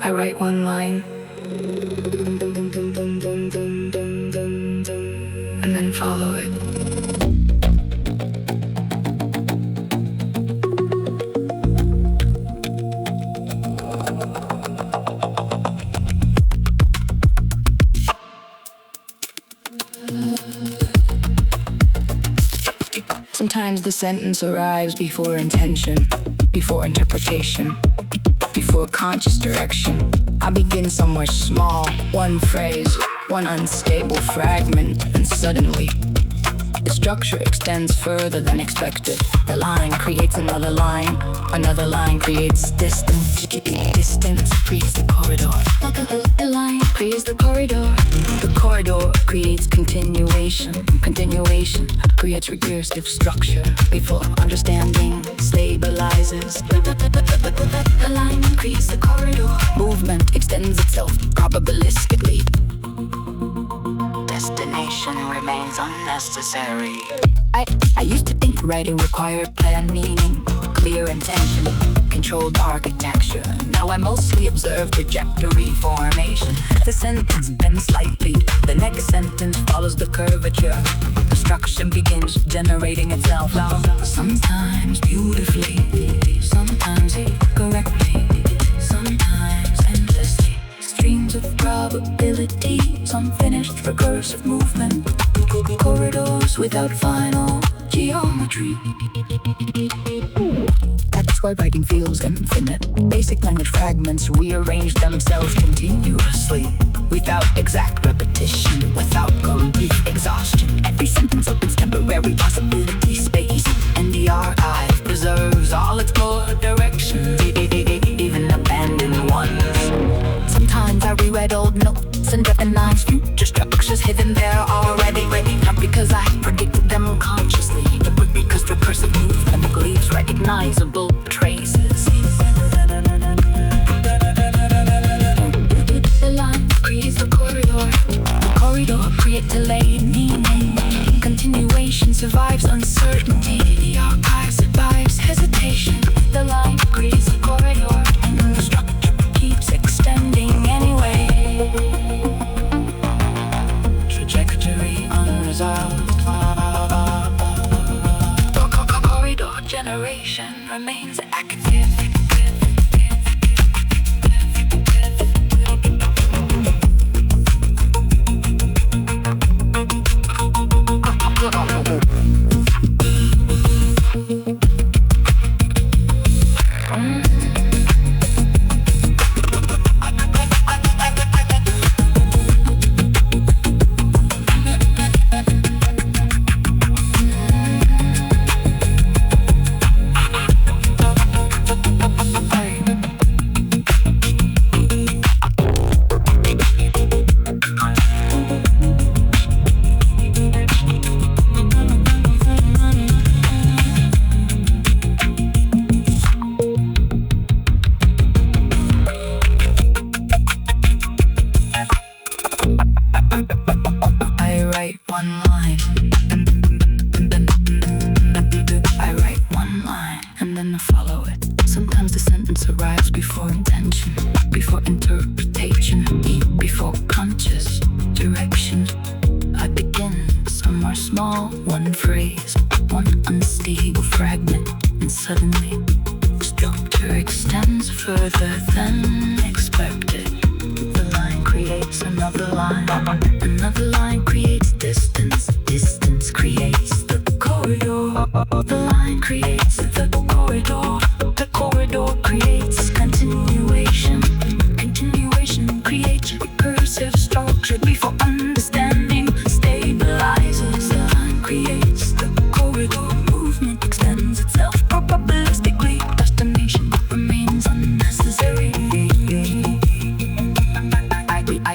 I write one line and then follow it. Sometimes the sentence arrives before intention, before interpretation, before conscious direction. I begin somewhere small, one phrase, one unstable fragment, and suddenly the structure extends further than expected. The line creates another line creates distance. Distance creates the corridor. The line creates the corridor creates continuation. Continuation creates recursive structure before understanding stabilizes. The line creates the corridor. Movement extends itself probabilistically. Destination remains unnecessary. I used to think writing required planned meaning, clear intention, controlled architecture. Now I mostly observe trajectory formation. The sentence bends slightly, the next sentence follows the curvature. The structure begins generating itself out. Sometimes beautifully, sometimes correctly, sometimes endlessly. Streams of probability, unfinished recursive movement, corridors without final geometry. That's why writing feels infinite. Basic language fragments rearrange themselves continuously, without exact repetition, without complete exhaustion. Every sentence opens temporary possibility space, and the archive preserves all explored directions, even abandoned ones. Sometimes I reread old notes and recognize future structures hidden there already. Not because I predicted them consciously, but because recursive movement leaves recognizable traces. The line creates the corridor creates delayed meaning. Continuation survives uncertainty. The archive survives hesitation. The line creates the corridor, and the structure keeps extending anyway. Trajectory unresolved. Corridor generation remains active.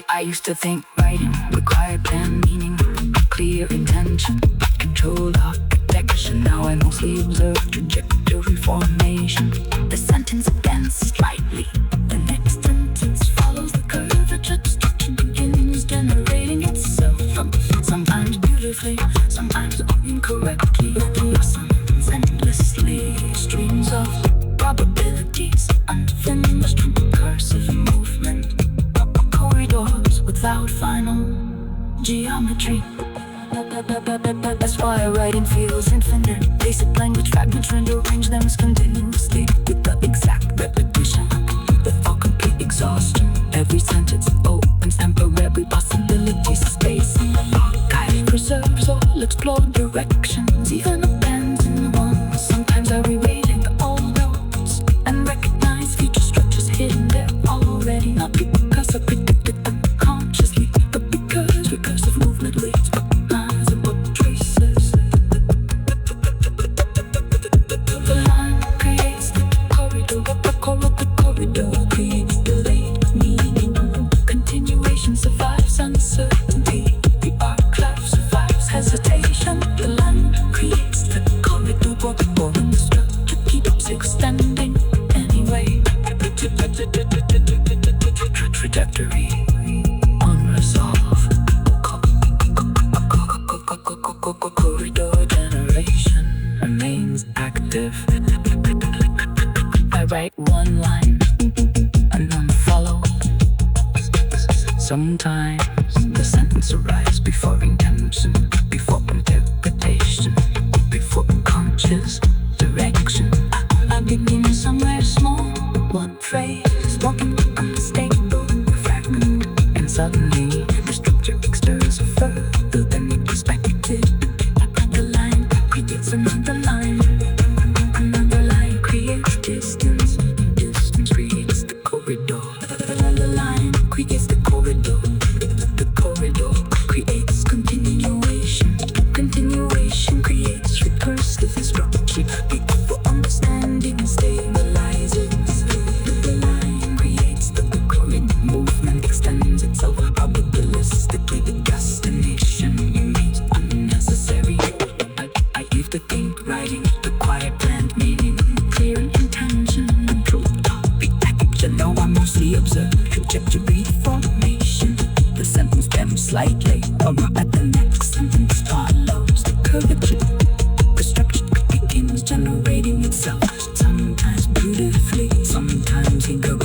I used to think writing required planned meaning, clear intention, controlled architecture. Now I mostly observe trajectory formation. The sentence bends slightly, the next sentence follows the curvature. The structure begins generating itself, sometimes beautifully, sometimes incorrectly. Blossoms endlessly, streams of probabilities, unfinished recursive movement. geometry. That's why writing feels infinite. Basic language fragments rearrange them continuously with the exact repetition, without complete exhaustion. Every sentence opens temporary possibilities of space in the archive. Preserves all explored directions, even abandoned ones. Sometimes I reread all notes and recognize future structures hidden there already. Not because I predicted them consciously, but because recursive movement leads lines above traces. The line creates the corridor, the corridor creates delayed meaning. Continuation survives uncertainty. The archive survives hesitation. The line creates the corridor, and the structure keeps extending anyway. Trajectory, unresolved. Corridor generation remains active. I write one line and unfollow. Sometimes the sentence arrives before intention, before interpretation, before conscious direction. I begin somewhere small, one phrase, walking unstable fragment, and suddenly the structure extends further than expected. The line creates another line, another line creates distance, distance creates the corridor. Another line creates the corridor, the corridor creates continuation, continuation creates recursive structure for understanding and stabilizing. The line creates the corridor, movement extends itself probabilistically. The destination remains unnecessary. I leave the think writing, the quiet planned meaning, clear intention, and true topic action. Now I mostly observe trajectory formation. The sentence stems slightly, or at the next sentence follows the curvature. The structure begins generating itself, sometimes beautifully, sometimes incorrectly.